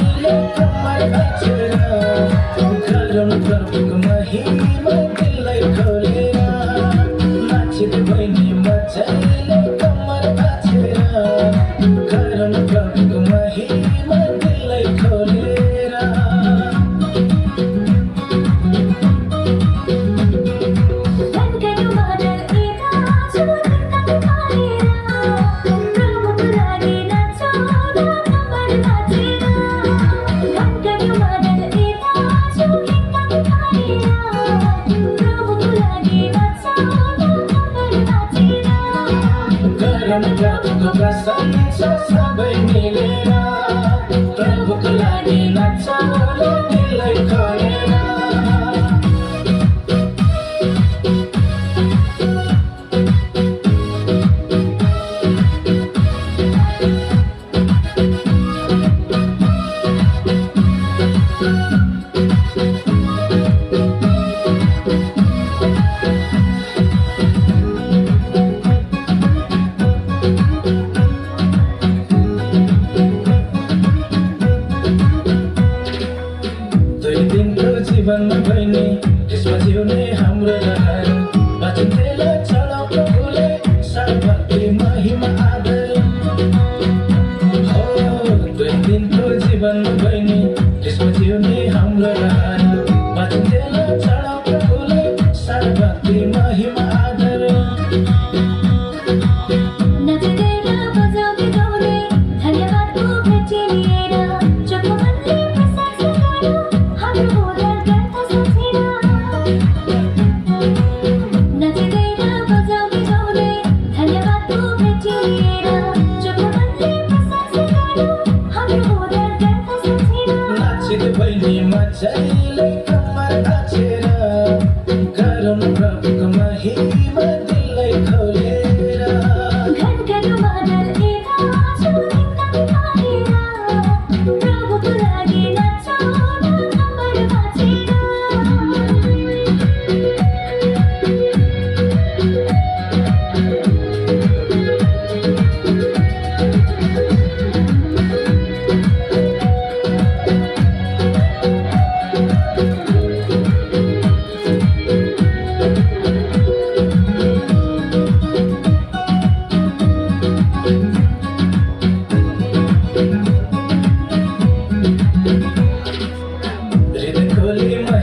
चाहिए कमर भाँचेर गरौँ प्रभुको महिमा दिललाई खोलेर नाचित बहिनी मजाले कमर भाँचेर गरौँ प्रभुको महिमा दिललाई खोलेर प्रभुको प्रशंसा सबै मिलेर प्रभुको लागि नाचौँ दिललाई खोलेर जीवनमा बहिनी यसमा जिउने हाम्रो रहर बाँचिन्जेल चढाउ प्रभुले सर्वभक्ति महिमा आदर हो दुई दिनको जीवनमा बहिनी यसमा जिउने हाम्रो रहर बाँचिन्जेल चढाउ प्रभुले सर्वभक्ति महिमा आदर बहिनी मजाले कमर भाँचेर गरौँ प्रभुको महिमा दिललाई खोलेर प्रभुको लागि नाचौँ कमर भाँचेर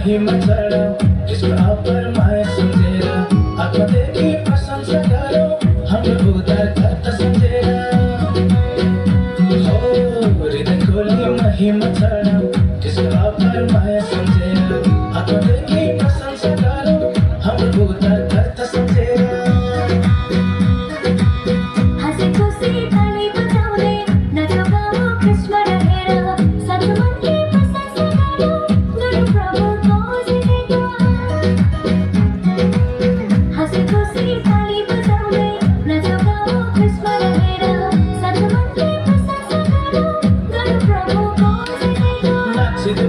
महिमा चढाऊ यसको अपार माया सम्झेर आत्मादेखि प्रशंसा गरौँ हाम्रो उद्धारकर्ता सम्झेर हो हृदय खोली महिमा चढाऊ यसको अपार माया सम्झेर आत्मादेखि प्रशंसा गरौँ हाम्रो उद्धारकर्ता सम्झेर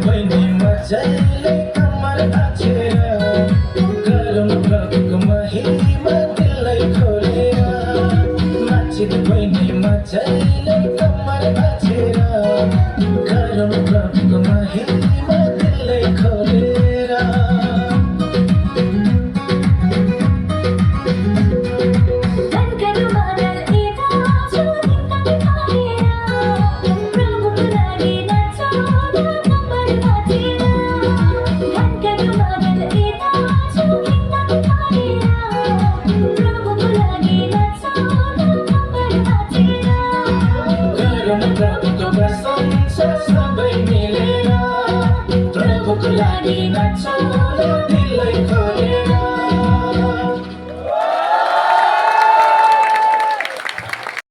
बहिनी मजाले कमर भाँचेर गरौँ प्रभुको महिमा दिललाई खोलेर नाचित बहिनी मजाले कमर भाँचेर गरौँ प्रभुको महिमा दिललाई खोलेर प्रभुको प्रशंसा सबै मिलेर प्रभुको लागि नाचौँ दिललाई खोलेर